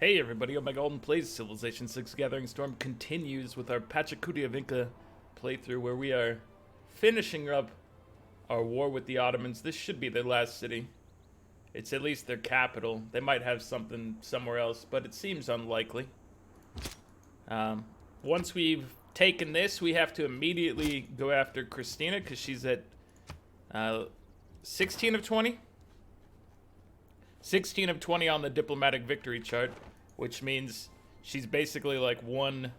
Hey everybody, Omega Alden plays Civilization 6 Gathering Storm continues with our Pachacuti of Inca playthrough where we are finishing up our war with the Ottomans. This should be their last city. It's at least their capital. They might have something somewhere else, but it seems unlikely. Once we've taken this, we have to immediately go after Kristina because she's at 16 of 20. 16 of 20 on the diplomatic victory chart, which means she's basically like one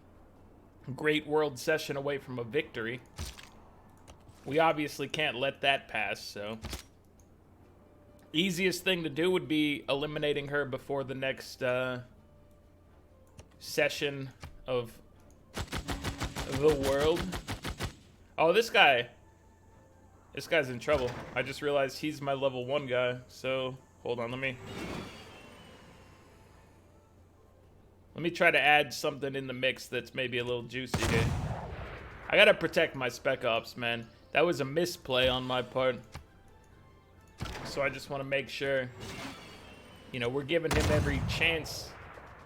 great world session away from a victory. We obviously can't let that pass, so easiest thing to do would be eliminating her before the next session of the world. Oh, this guy's in trouble. I just realized he's my level 1 guy, so hold on, let me try to add something in the mix that's maybe a little juicy here. I gotta protect my spec ops, man. That was a misplay on my part. So I just want to make sure, you know, we're giving him every chance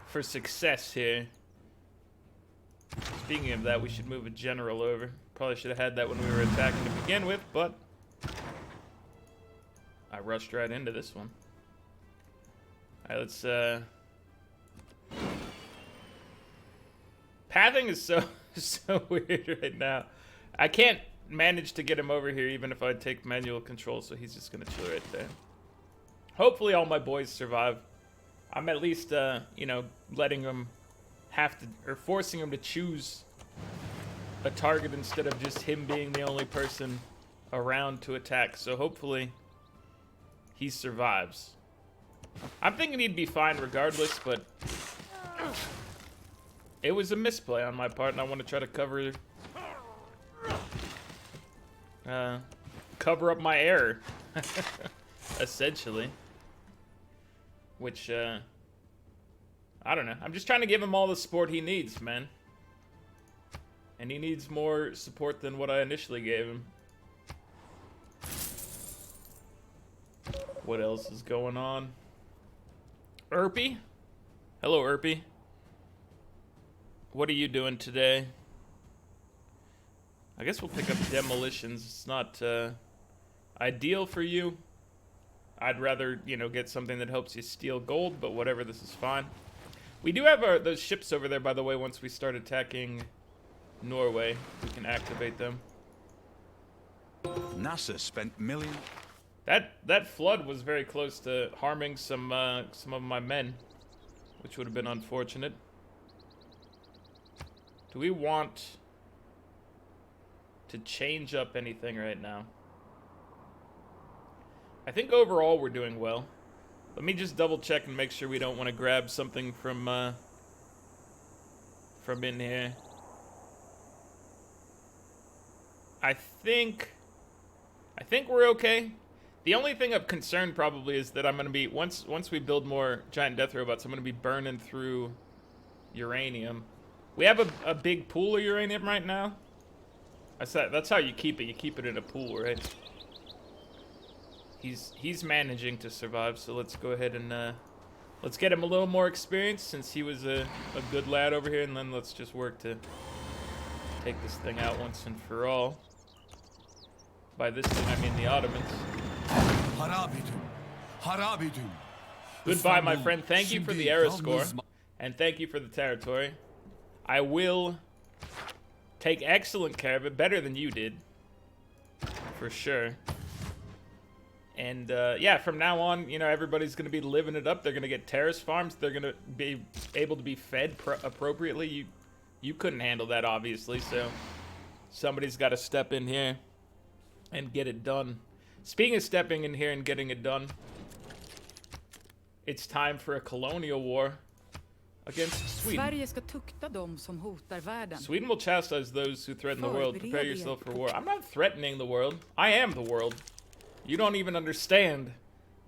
for success here. Speaking of that, we should move a general over. Probably should have had that when we were attacking to begin with, but I rushed right into this one. Alright, let's pathing is so weird right now. I can't manage to get him over here even if I take manual control, so he's just gonna chill right there. Hopefully all my boys survive. I'm at least you know, letting them have to, or forcing them to choose a target instead of just him being the only person around to attack. So hopefully he survives. I'm thinking he'd be fine regardless, but it was a misplay on my part, and I want to try to cover up my error, essentially. Which, I don't know. I'm just trying to give him all the support he needs, man. And he needs more support than what I initially gave him. What else is going on? Erpy? Hello, Erpy. What are you doing today? I guess we'll pick up demolitions. It's not ideal for you. I'd rather, you know, get something that helps you steal gold, but whatever, this is fine. We do have those ships over there, by the way. Once we start attacking Norway, we can activate them. NASA spent millions. That flood was very close to harming some of my men, which would have been unfortunate. Do we want to change up anything right now? I think overall we're doing well. Let me just double check and make sure we don't want to grab something from in here. I think we're okay. The only thing of concern probably is that I'm going to be, once we build more giant death robots, I'm going to be burning through uranium. We have a big pool of uranium right now. That's how you keep it. You keep it in a pool, right? He's managing to survive, so let's go ahead and let's get him a little more experience since he was a good lad over here, and then let's just work to take this thing out once and for all. By this thing, I mean the Ottomans. Goodbye, my friend. Thank you for the era score, and thank you for the territory. I will take excellent care of it, better than you did, for sure. And yeah, from now on, you know, everybody's going to be living it up. They're going to get terrace farms. They're going to be able to be fed appropriately. You couldn't handle that, obviously, so somebody's got to step in here and get it done. Speaking of stepping in here and getting it done, it's time for a colonial war against Sweden. Sweden will chastise those who threaten the world. Prepare yourself for war. I'm not threatening the world. I am the world. You don't even understand,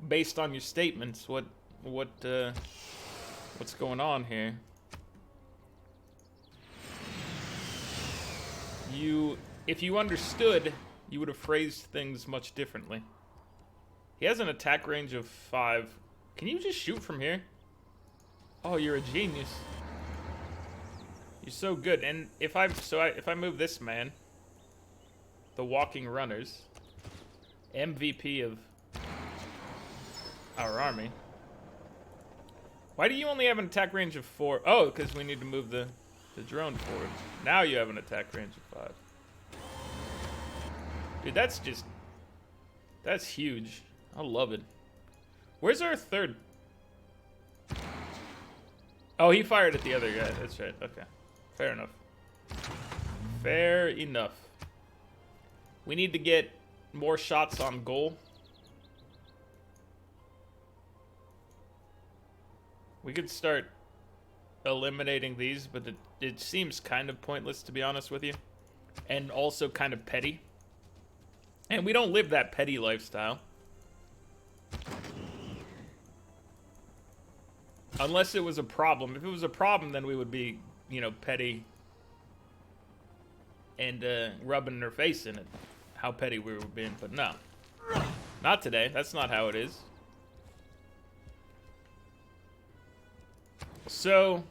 based on your statements, what's going on here. If you understood, you would have phrased things much differently. He has an attack range of 5. Can you just shoot from here? Oh, you're a genius. You're so good. And if I move this man, the walking runners, MVP of our army. Why do you only have an attack range of 4? Oh, because we need to move the drone forward. Now you have an attack range of 5. Dude, that's huge. I love it. Where's our third? Oh, he fired at the other guy. That's right. Okay. Fair enough. Fair enough. We need to get more shots on goal. We could start eliminating these, but it seems kind of pointless, to be honest with you. And also kind of petty. And we don't live that petty lifestyle. Unless it was a problem. If it was a problem, then we would be, you know, petty. And rubbing their face in it. How petty we were being, but no. Not today. That's not how it is. So,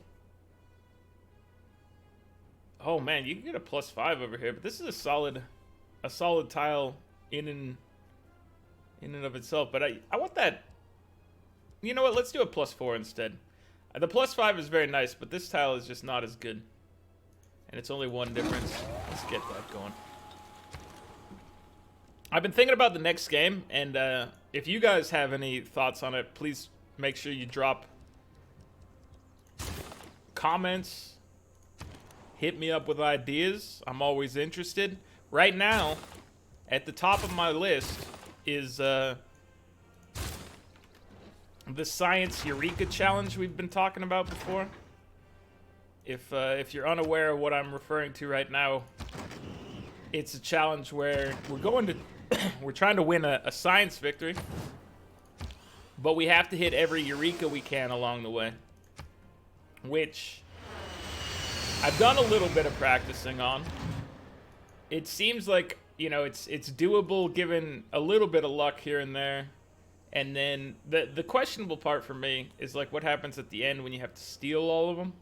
oh man, you can get a +5 over here, but this is a solid tile in and of itself. But I want that. You know what? Let's do a +4 instead. The +5 is very nice, but this tile is just not as good, and it's only one difference. Let's get that going. I've been thinking about the next game, and if you guys have any thoughts on it, please make sure you drop comments, hit me up with ideas. I'm always interested. Right now, at the top of my list is the Science Eureka Challenge we've been talking about before. If you're unaware of what I'm referring to right now, it's a challenge where we're trying to win a science victory, but we have to hit every Eureka we can along the way. Which I've done a little bit of practicing on. It seems like, you know, it's doable given a little bit of luck here and there. And then the questionable part for me is like what happens at the end when you have to steal all of them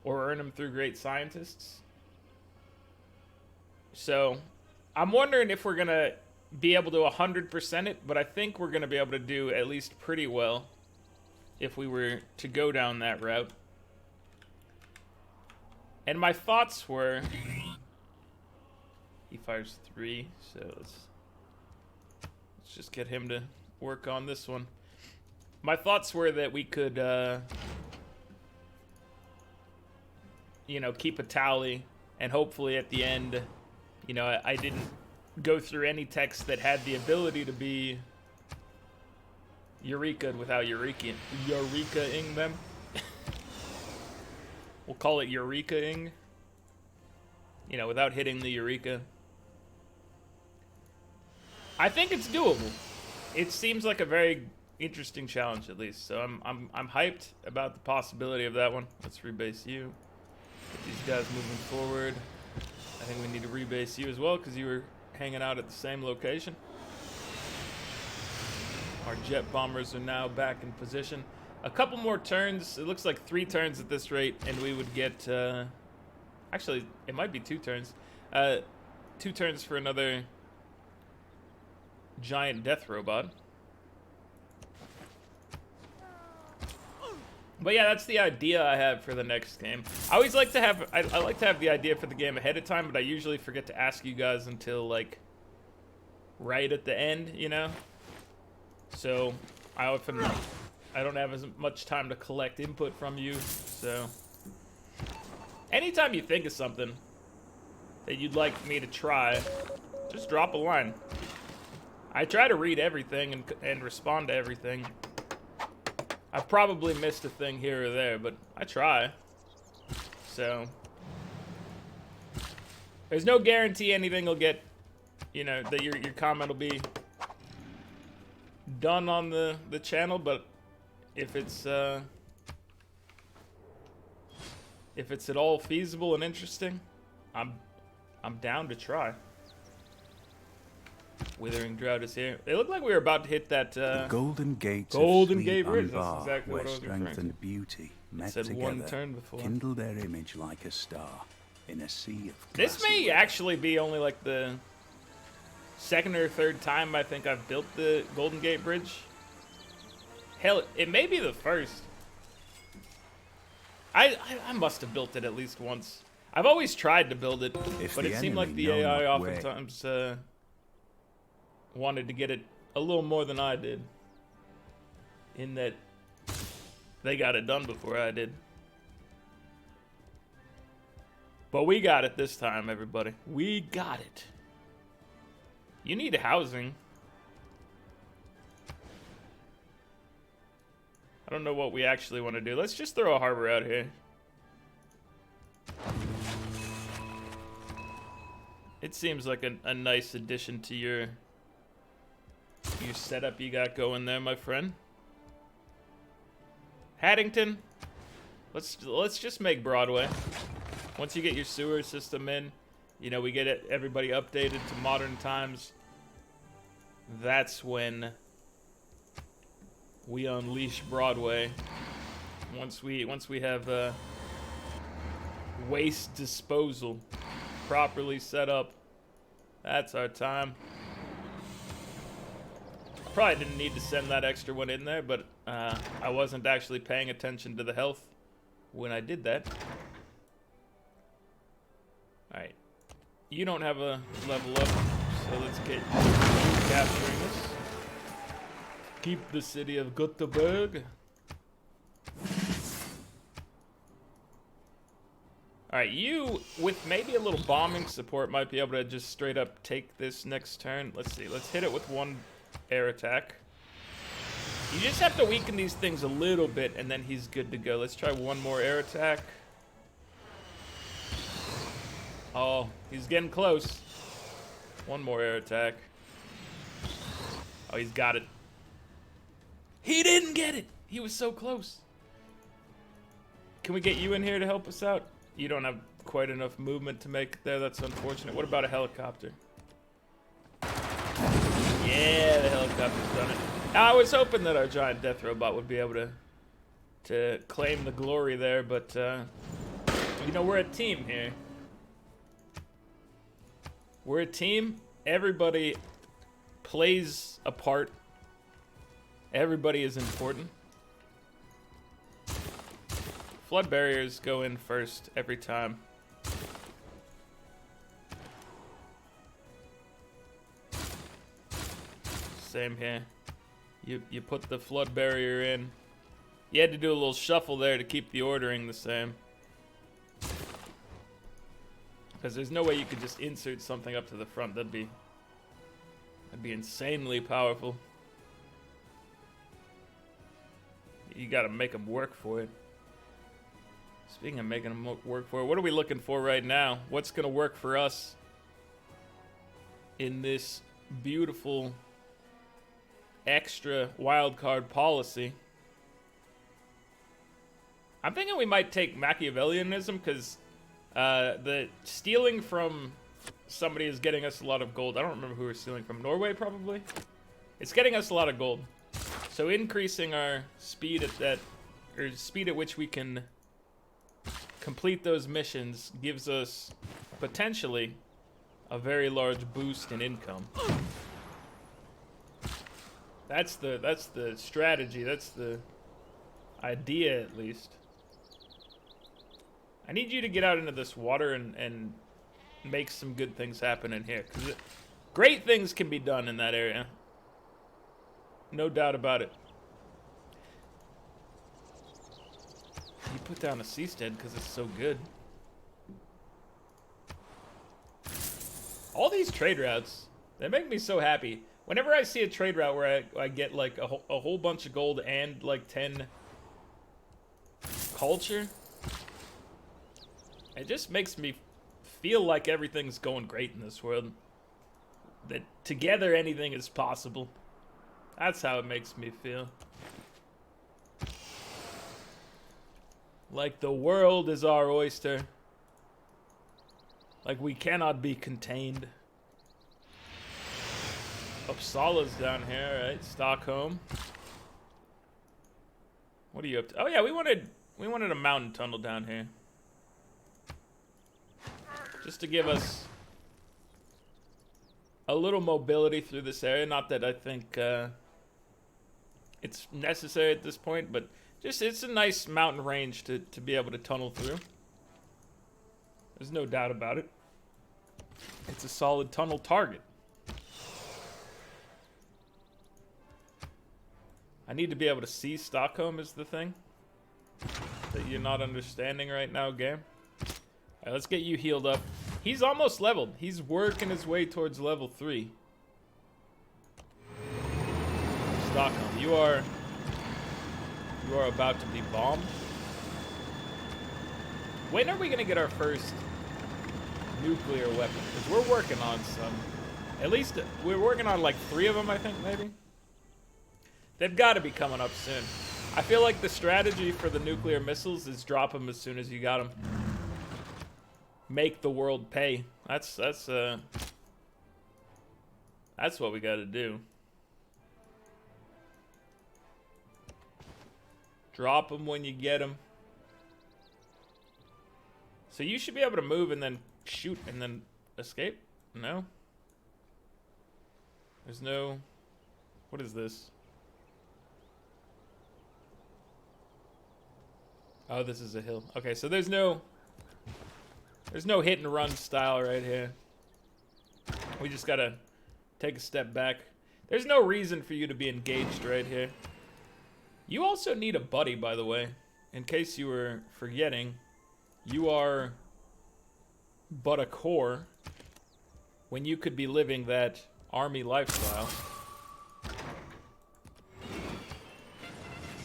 or earn them through great scientists. So I'm wondering if we're gonna be able to 100% it, but I think we're gonna be able to do at least pretty well if we were to go down that route. And my thoughts were, he fires 3, so let's just get him to work on this one. My thoughts were that we could, you know, keep a tally, and hopefully at the end, you know, I didn't go through any text that had the ability to be Eureka without Eureka-ing them. We'll call it Eureka-ing. You know, without hitting the Eureka. I think it's doable. It seems like a very interesting challenge, at least. So I'm hyped about the possibility of that one. Let's rebase you. Get these guys moving forward. I think we need to rebase you as well because you were hanging out at the same location. Our jet bombers are now back in position. A couple more turns. It looks like 3 turns at this rate, and we would get... actually, it might be 2 turns. 2 turns for another giant death robot. But yeah, that's the idea I have for the next game. I always like to have... I like to have the idea for the game ahead of time, but I usually forget to ask you guys until, like, right at the end, you know? So, I don't have as much time to collect input from you, so... Anytime you think of something that you'd like me to try, just drop a line. I try to read everything and respond to everything. I've probably missed a thing here or there, but I try. So... There's no guarantee anything will get, you know, that your comment will be done on the channel, but if it's at all feasible and interesting, I'm down to try. Withering Drought is here. It looked like we were about to hit that the Golden Gate Bridge. That's exactly where what I was referring strength to. and beauty met said together, one turn before. kindle their image like a star in a sea of This may glassy actually be only like the second or third time I think I've built the Golden Gate Bridge. Hell, it may be the first. I must have built it at least once. I've always tried to build it, but it seemed like the AI oftentimes wanted to get it a little more than I did. In that they got it done before I did. But we got it this time, everybody. We got it. You need housing. I don't know what we actually want to do. Let's just throw a harbor out here. It seems like a nice addition to your setup you got going there, my friend. Haddington, let's just make Broadway. Once you get your sewer system in, you know, we get everybody updated to modern times. That's when we unleash Broadway. Once we have waste disposal properly set up, that's our time. Probably didn't need to send that extra one in there, but I wasn't actually paying attention to the health when I did that. Alright. You don't have a level up, so let's get you capturing this. Keep the city of Göteborg. Alright, you, with maybe a little bombing support, might be able to just straight up take this next turn. Let's see, let's hit it with one air attack. You just have to weaken these things a little bit, and then he's good to go. Let's try one more air attack. Oh, he's getting close. One more air attack. Oh, he's got it. He didn't get it. He was so close. Can we get you in here to help us out? You don't have quite enough movement to make it there. That's unfortunate. What about a helicopter? Yeah, the helicopter's done it. Now, I was hoping that our giant death robot would be able to claim the glory there, but you know, we're a team here. We're a team. Everybody plays a part. Everybody is important. Flood barriers go in first every time. Same here. You put the flood barrier in. You had to do a little shuffle there to keep the ordering the same. Because there's no way you could just insert something up to the front. That'd be insanely powerful. You gotta make them work for it. Speaking of making them work for it, what are we looking for right now? What's gonna work for us in this beautiful extra wildcard policy? I'm thinking we might take Machiavellianism, because the stealing from somebody is getting us a lot of gold. I don't remember who we're stealing from. Norway, probably? It's getting us a lot of gold. So increasing our speed at that, or speed at which we can complete those missions, gives us potentially a very large boost in income. That's the strategy. That's the idea, at least. I need you to get out into this water and make some good things happen in here, because great things can be done in that area. No doubt about it. You put down a seastead because it's so good. All these trade routes, they make me so happy. Whenever I see a trade route where I get like a whole bunch of gold and like 10 culture, it just makes me feel like everything's going great in this world. That together anything is possible. That's how it makes me feel. Like the world is our oyster. Like we cannot be contained. Uppsala's down here, right? Stockholm. What are you up to? Oh yeah, we wanted a mountain tunnel down here. Just to give us a little mobility through this area. Not that I think it's necessary at this point, but just it's a nice mountain range to be able to tunnel through. There's no doubt about it. It's a solid tunnel target. I need to be able to see Stockholm is the thing that you're not understanding right now, game. Alright, let's get you healed up. He's almost leveled. He's working his way towards level 3. Stockholm, you are about to be bombed. When are we gonna get our first nuclear weapon? Because we're working on some. At least we're working on like 3 of them, I think, maybe. They've got to be coming up soon. I feel like the strategy for the nuclear missiles is drop them as soon as you got them. Make the world pay. That's what we got to do. Drop them when you get them. So you should be able to move and then shoot and then escape? No? There's no... What is this? Oh, this is a hill. Okay, so there's no hit and run style right here. We just gotta take a step back. There's no reason for you to be engaged right here. You also need a buddy, by the way. In case you were forgetting, you are but a core when you could be living that army lifestyle.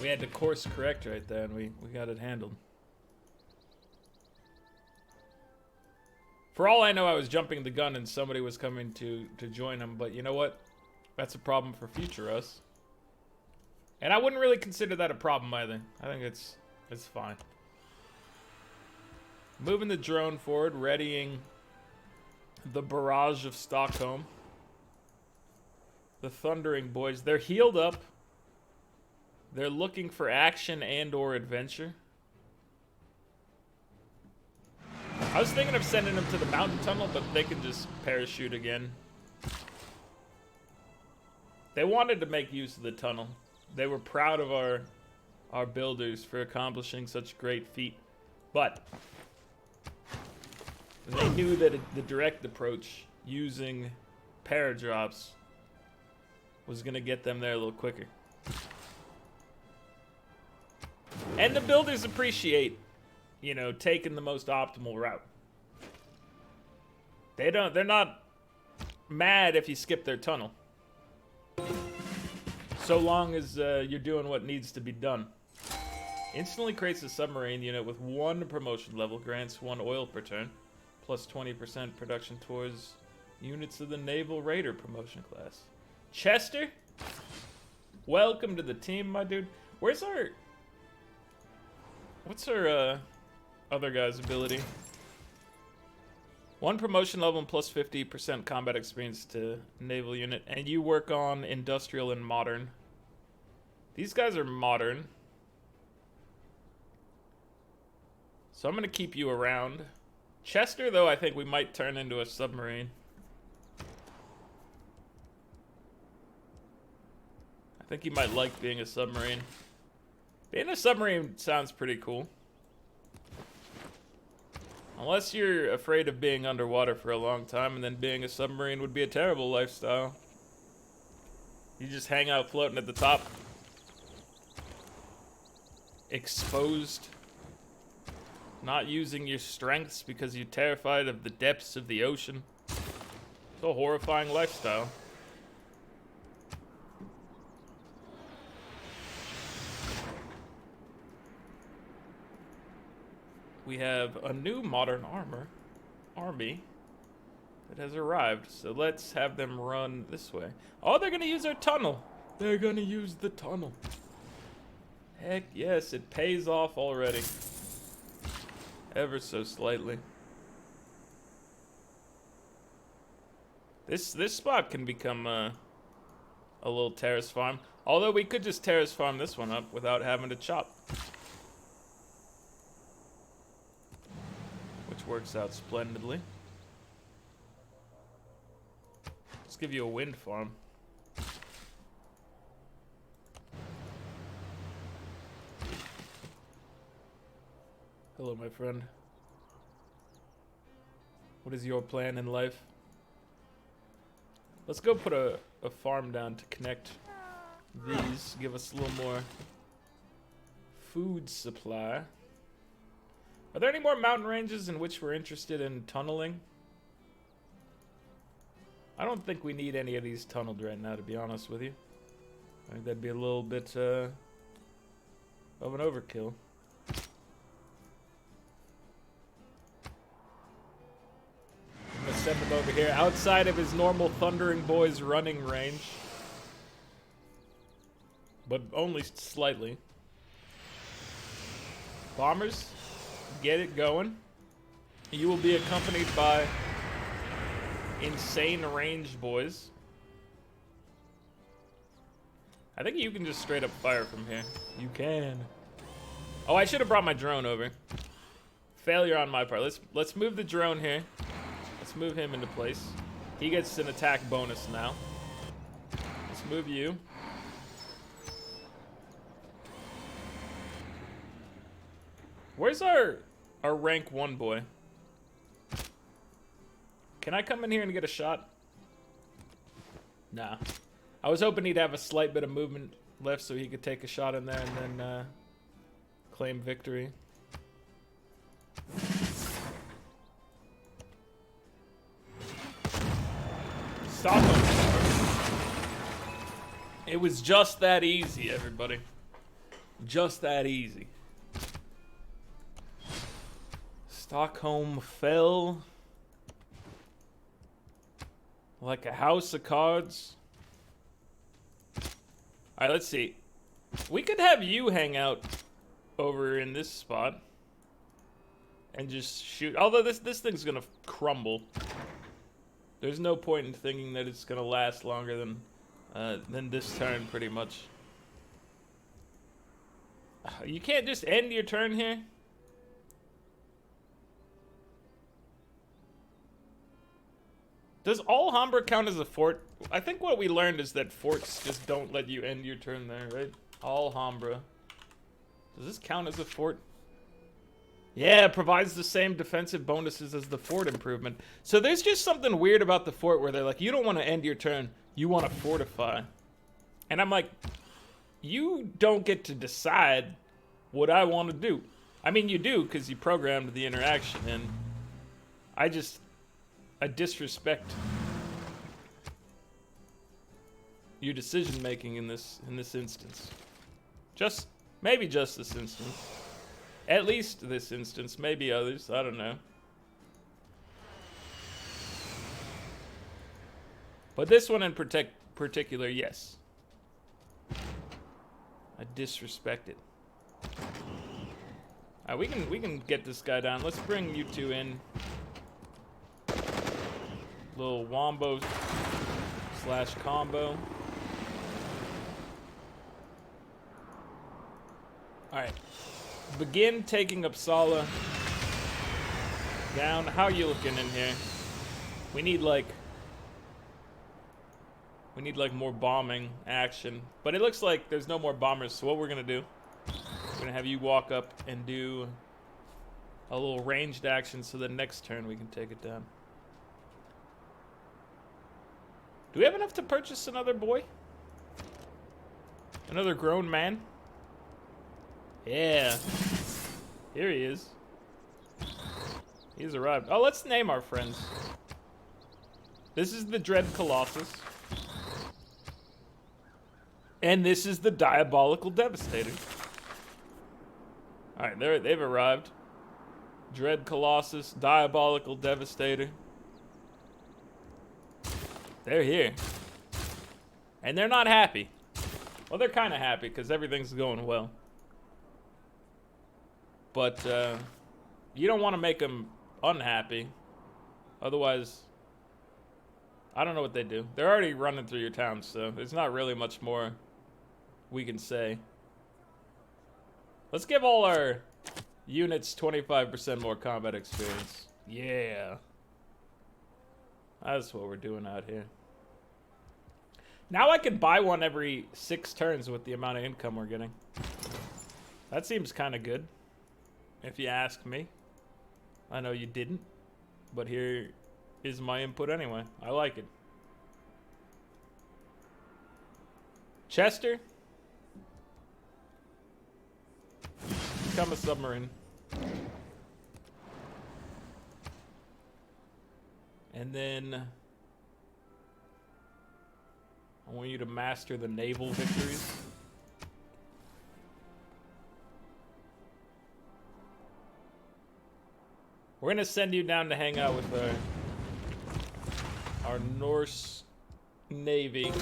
We had to course correct right there, and we got it handled. For all I know, I was jumping the gun and somebody was coming to join him, but you know what? That's a problem for future us. And I wouldn't really consider that a problem either. I think it's fine. Moving the drone forward, readying the barrage of Stockholm. The Thundering Boys, they're healed up. They're looking for action and or adventure. I was thinking of sending them to the mountain tunnel, but they can just parachute again. They wanted to make use of the tunnel. They were proud of our builders for accomplishing such great feat. But they knew that the direct approach using paradrops was going to get them there a little quicker. And the builders appreciate, you know, taking the most optimal route. They're not mad if you skip their tunnel. So long as you're doing what needs to be done. Instantly creates a submarine unit with 1 promotion level, grants 1 oil per turn, plus 20% production towards units of the Naval Raider promotion class. Chester, welcome to the team, my dude. What's our other guy's ability? 1 promotion level and plus 50% combat experience to naval unit, and you work on industrial and modern. These guys are modern, so I'm gonna keep you around. Chester, though, I think we might turn into a submarine. I think he might like being a submarine. Being a submarine sounds pretty cool. Unless you're afraid of being underwater for a long time, and then being a submarine would be a terrible lifestyle. You just hang out floating at the top. Exposed. Not using your strengths because you're terrified of the depths of the ocean. It's a horrifying lifestyle. We have a new modern army that has arrived. So let's have them run this way. Oh, they're gonna use our tunnel. They're gonna use the tunnel. Heck yes, it pays off already. Ever so slightly. This spot can become a little terrace farm. Although we could just terrace farm this one up without having to chop. Which works out splendidly. Let's give you a wind farm. Hello, my friend. What is your plan in life? Let's go put a farm down to connect these. Give us a little more food supply. Are there any more mountain ranges in which we're interested in tunneling? I don't think we need any of these tunneled right now, to be honest with you. I think that'd be a little bit of an overkill. I'm gonna send him over here outside of his normal Thundering Boys running range. But only slightly. Bombers, get it going. You will be accompanied by insane range boys. I think you can just straight up fire from here. You can. Oh, I should have brought my drone over. Failure on my part. Let's move the drone here. Let's move him into place. He gets an attack bonus now. Let's move you. Where's our rank 1 boy? Can I come in here and get a shot? Nah. I was hoping he'd have a slight bit of movement left so he could take a shot in there and then claim victory. Stop him. It was just that easy, everybody. Just that easy. Stockholm fell like a house of cards. Alright, let's see. We could have you hang out over in this spot and just shoot. Although this thing's gonna crumble. There's no point in thinking that it's gonna last longer than this turn, pretty much. You can't just end your turn here. Does Alhambra count as a fort? I think what we learned is that forts just don't let you end your turn there, right? Alhambra. Does this count as a fort? Yeah, it provides the same defensive bonuses as the fort improvement. So there's just something weird about the fort where they're like, you don't want to end your turn, you want to fortify. And I'm like, you don't get to decide what I want to do. I mean, you do, because you programmed the interaction, and I disrespect your decision making in this instance. Maybe just this instance. At least this instance, maybe others, I don't know. But this one in particular, yes. I disrespect it. Alright, we can get this guy down. Let's bring you two in. Little wombo / combo. Alright. Begin taking Uppsala down. How are you looking in here? We need like more bombing action. But it looks like there's no more bombers, so what we're gonna do, we're gonna have you walk up and do a little ranged action so the next turn we can take it down. Do we have enough to purchase another boy? Another grown man? Yeah. Here he is. He's arrived. Oh, let's name our friends. This is the Dread Colossus. And this is the Diabolical Devastator. Alright, they've arrived. Dread Colossus, Diabolical Devastator. They're here. And they're not happy. Well, they're kind of happy because everything's going well. But you don't want to make them unhappy. Otherwise, I don't know what they do. They're already running through your town, so there's not really much more we can say. Let's give all our units 25% more combat experience. Yeah. That's what we're doing out here. Now I can buy one every 6 turns with the amount of income we're getting. That seems kind of good, if you ask me. I know you didn't, but here is my input anyway. I like it. Chester? Become a submarine. And then I want you to master the naval victories. We're gonna send you down to hang out with our Norse Navy.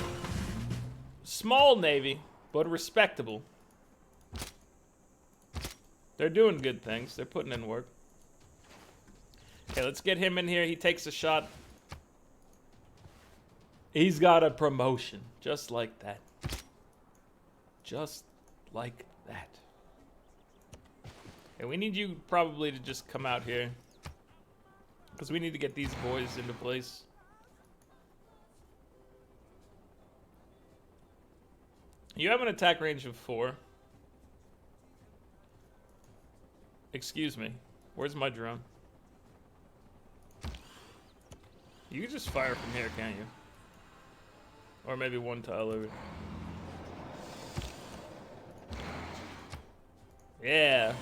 Small Navy, but respectable. They're doing good things. They're putting in work. Okay, let's get him in here. He takes a shot. He's got a promotion. Just like that. Just like that. Okay, we need you probably to just come out here. Because we need to get these boys into place. You have an attack range of 4. Excuse me. Where's my drone? You can just fire from here, can't you? Or maybe one tile over. Yeah.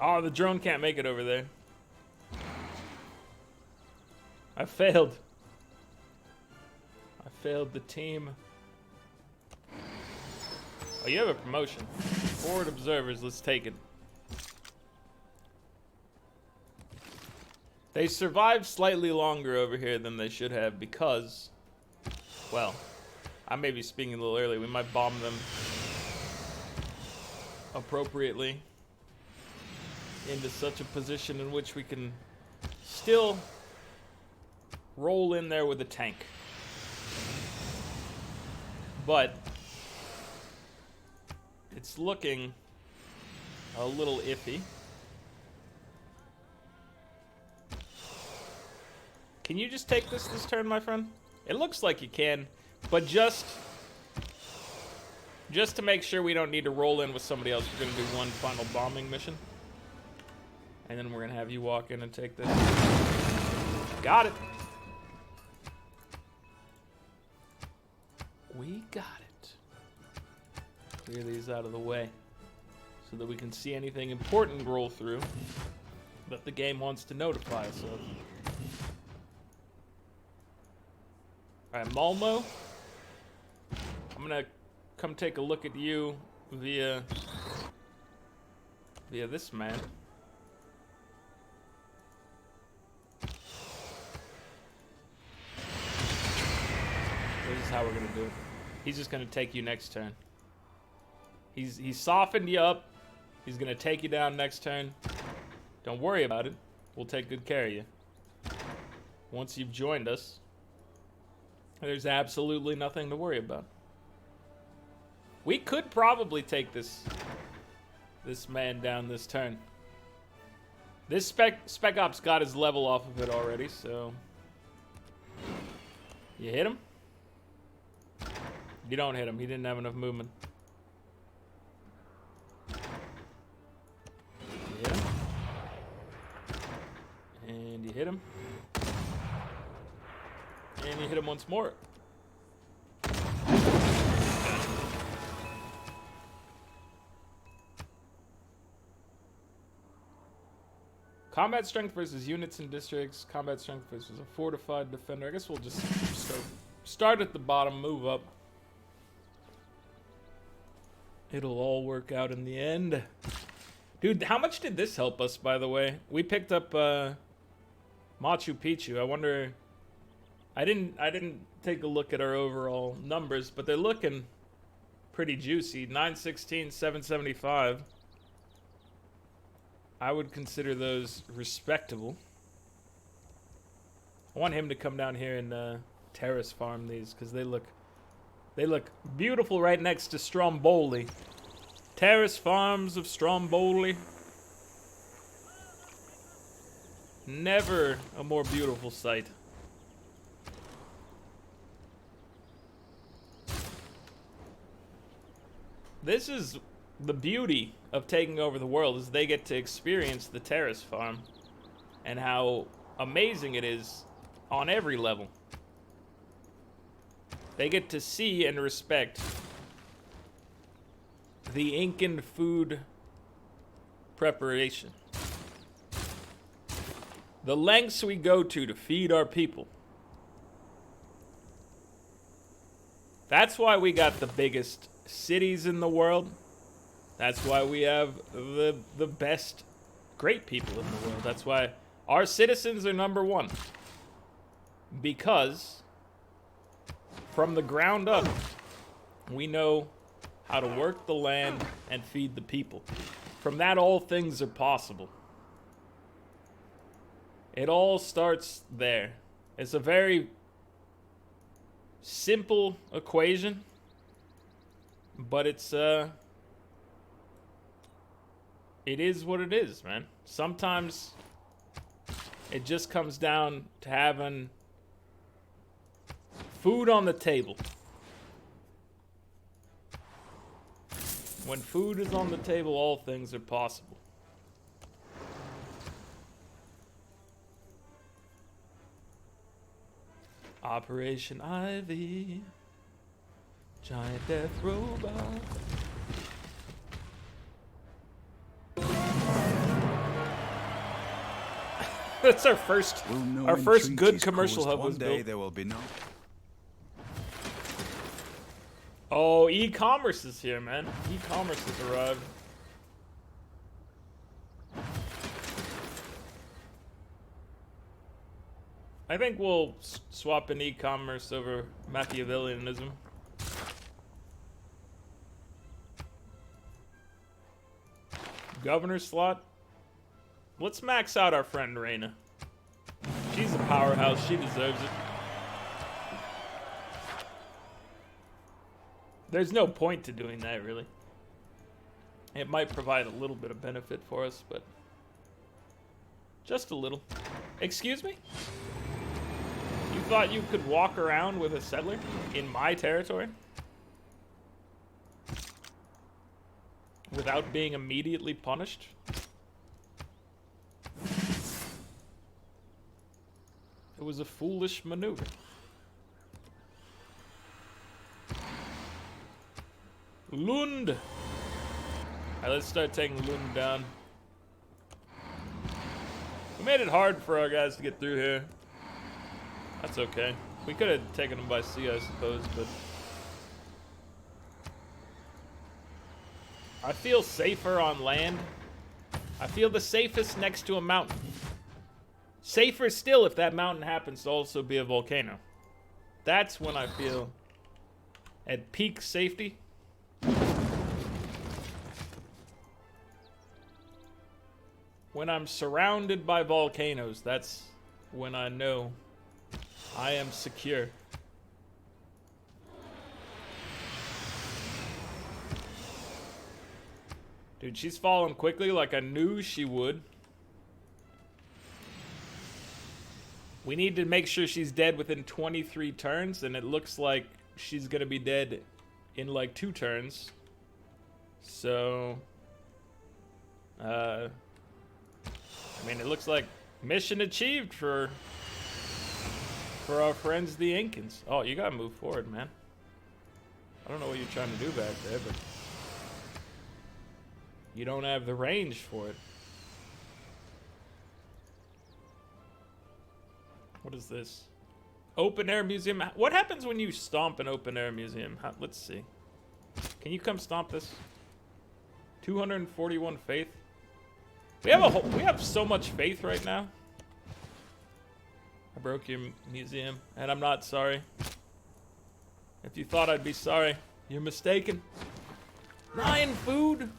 Oh, the drone can't make it over there. I failed. I failed the team. Oh, you have a promotion. Forward observers, let's take it. They survived slightly longer over here than they should have because, well, I may be speaking a little early. We might bomb them appropriately into such a position in which we can still roll in there with a tank. But it's looking a little iffy. Can you just take this turn, my friend? It looks like you can, but just to make sure we don't need to roll in with somebody else, we're gonna do one final bombing mission. And then we're gonna have you walk in and take this. Got it. We got it. Clear these out of the way so that we can see anything important roll through that the game wants to notify us of. Alright, Malmo. I'm gonna come take a look at you via this man. This is how we're gonna do it. He's just gonna take you next turn. He's softened you up. He's gonna take you down next turn. Don't worry about it. We'll take good care of you. Once you've joined us, there's absolutely nothing to worry about. We could probably take this man down this turn. This Spec Ops got his level off of it already, so you hit him? You don't hit him. He didn't have enough movement. You hit him. And you hit him. And you hit him once more. Combat strength versus units and districts. Combat strength versus a fortified defender. I guess we'll just start at the bottom, move up. It'll all work out in the end. Dude, how much did this help us, by the way? We picked up Machu Picchu. I wonder... I didn't take a look at our overall numbers, but they're looking pretty juicy. 916, 775. I would consider those respectable. I want him to come down here and terrace farm these because they look beautiful right next to Stromboli. Terrace farms of Stromboli. Never a more beautiful sight. This is the beauty of taking over the world, is they get to experience the terrace farm and how amazing it is on every level. They get to see and respect the Incan food preparation. The lengths we go to feed our people. That's why we got the biggest cities in the world. That's why we have the best great people in the world. That's why our citizens are #1. Because from the ground up, we know how to work the land and feed the people. From that, all things are possible. It all starts there. It's a very simple equation, but it is what it is, man. Sometimes it just comes down to having food on the table. When food is on the table, all things are possible. Operation Ivy. Giant death robot. That's our first good commercial hub was built. There will be no. Oh, e-commerce is here, man. E-commerce has arrived. I think we'll swap in e-commerce over Machiavellianism. Governor slot. Let's max out our friend Reyna. She's a powerhouse. She deserves it. There's no point to doing that, really. It might provide a little bit of benefit for us, but just a little. Excuse me? You thought you could walk around with a settler in my territory without being immediately punished? It was a foolish maneuver. Lund! Alright, let's start taking Lund down. We made it hard for our guys to get through here. That's okay. We could have taken them by sea, I suppose, but I feel safer on land. I feel the safest next to a mountain. Safer still if that mountain happens to also be a volcano. That's when I feel at peak safety. When I'm surrounded by volcanoes, that's when I know I am secure. Dude, she's falling quickly like I knew she would. We need to make sure she's dead within 23 turns, and it looks like she's gonna be dead in like 2 turns. So, I mean, it looks like mission achieved for our friends the Incans. Oh, you gotta move forward, man. I don't know what you're trying to do back there, but you don't have the range for it. What is this? Open air museum. What happens when you stomp an open air museum? Let's see. Can you come stomp this? 241 faith. We have so much faith right now. I broke your museum, and I'm not sorry. If you thought I'd be sorry, you're mistaken. 9 food.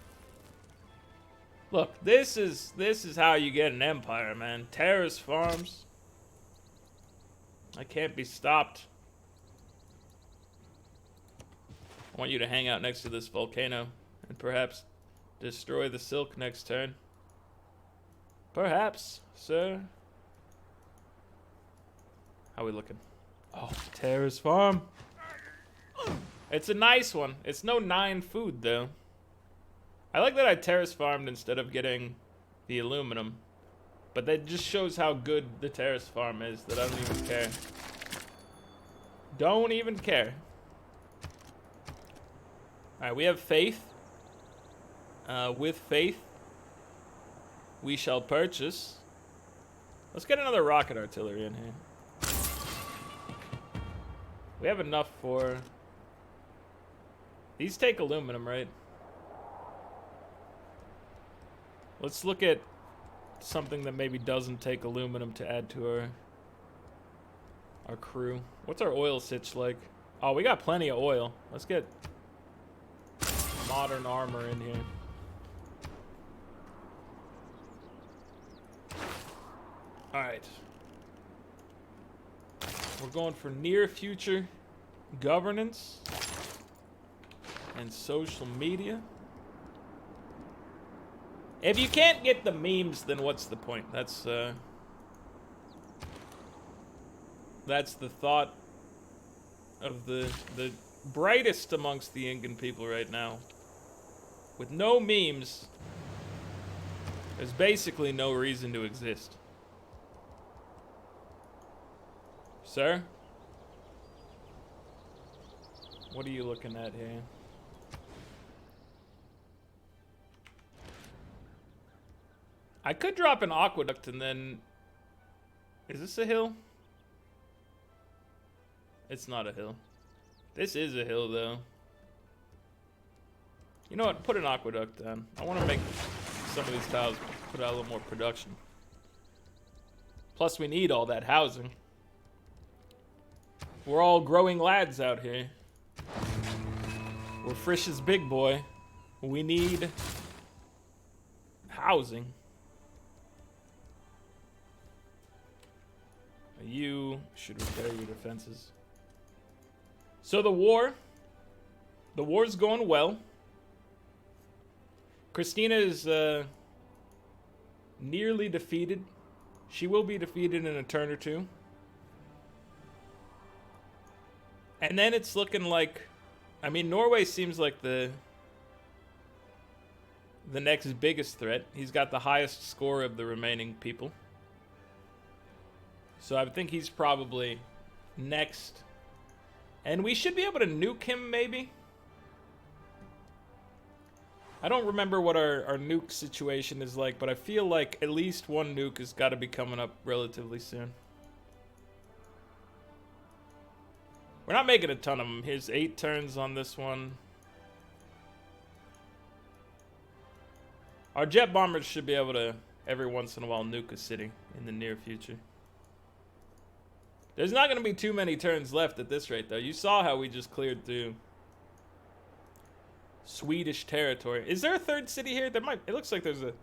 Look, this is how you get an empire, man. Terrace farms. I can't be stopped. I want you to hang out next to this volcano and perhaps destroy the silk next turn. Perhaps, sir. How we looking? Oh, Terrace farm. It's a nice one. It's no 9 food though. I like that I terrace farmed instead of getting the aluminum. But that just shows how good the terrace farm is that I don't even care. Don't even care. Alright, we have faith. With faith, we shall purchase. Let's get another rocket artillery in here. We have enough for... These take aluminum, right? Let's look at something that maybe doesn't take aluminum to add to our crew. What's our oil sitch like? Oh, we got plenty of oil. Let's get modern armor in here. Alright. We're going for near future governance and social media. If you can't get the memes, then what's the point? That's the thought of the brightest amongst the Incan people right now. With no memes, there's basically no reason to exist. Sir? What are you looking at here? I could drop an aqueduct and then... Is this a hill? It's not a hill. This is a hill, though. You know what? Put an aqueduct down. I want to make some of these tiles put out a little more production. Plus, we need all that housing. We're all growing lads out here. We're Frisch's big boy. We need housing. You should repair your defenses. So the war's going well. Kristina is nearly defeated. She will be defeated in a turn or two. And then it's looking like, I mean, Norway seems like the next biggest threat. He's got the highest score of the remaining people. So I think he's probably next. And we should be able to nuke him, maybe? I don't remember what our nuke situation is like, but I feel like at least one nuke has got to be coming up relatively soon. We're not making a ton of them. Here's 8 turns on this one. Our jet bombers should be able to, every once in a while, nuke a city in the near future. There's not going to be too many turns left at this rate, though. You saw how we just cleared through Swedish territory. Is there a third city here? There might. It looks like there's a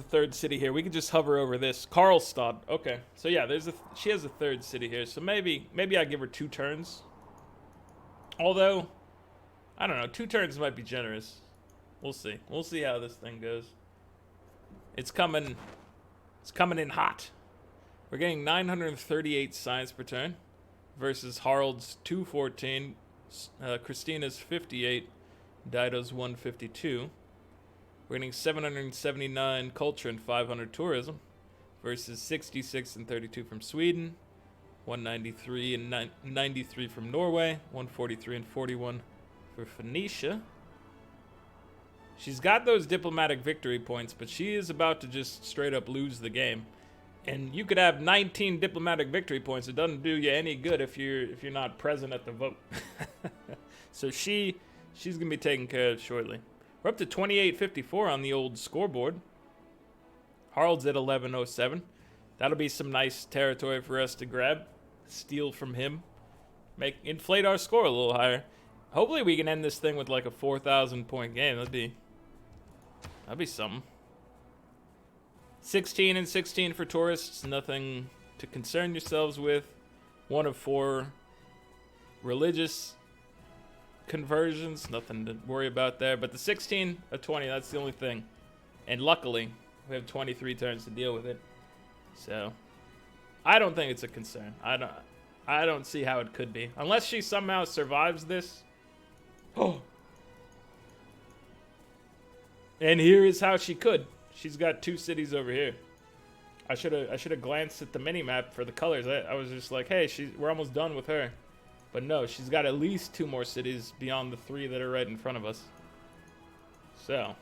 third city here. We could just hover over this. Karlstad. Okay. So yeah, she has a third city here. So maybe I give her 2 turns. Although, I don't know. 2 turns might be generous. We'll see. We'll see how this thing goes. It's coming in hot. We're getting 938 science per turn versus Harald's 214, Kristina's 58, Dido's 152. We're getting 779 culture and 500 tourism versus 66 and 32 from Sweden, 193 and 93 from Norway, 143 and 41 for Phoenicia. She's got those diplomatic victory points, but she is about to just straight up lose the game. And you could have 19 diplomatic victory points. It doesn't do you any good if you're not present at the vote. So she's gonna be taken care of shortly. We're up to 2854 on the old scoreboard. Harald's at 1107. That'll be some nice territory for us to grab, steal from him, inflate our score a little higher. Hopefully we can end this thing with like a 4,000 point game. That'd be something. 16 and 16 for tourists. Nothing to concern yourselves with. 1 of 4 religious conversions. Nothing to worry about there. But the 16 of 20, that's the only thing. And luckily, we have 23 turns to deal with it. So, I don't think it's a concern. I don't see how it could be. Unless she somehow survives this. Oh. And here is how she could. She's got 2 cities over here. I should have glanced at the mini map for the colors. I was just like, hey, we're almost done with her. But no, she's got at least 2 more cities beyond the 3 that are right in front of us. So,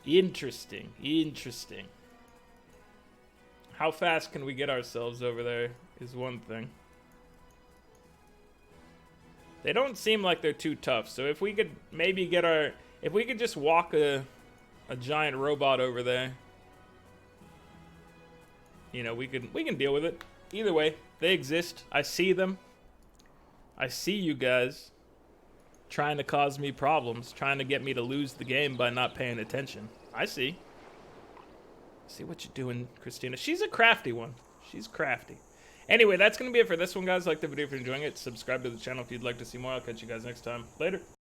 interesting. How fast can we get ourselves over there is one thing. They don't seem like they're too tough. So if we could maybe if we could just walk a giant robot over there, you know, we can deal with it. Either way, they exist. I see them. I see you guys trying to cause me problems, trying to get me to lose the game by not paying attention. I see. See what you're doing, Kristina. She's a crafty one. She's crafty. Anyway, that's going to be it for this one, guys. Like the video if you're enjoying it. Subscribe to the channel if you'd like to see more. I'll catch you guys next time. Later.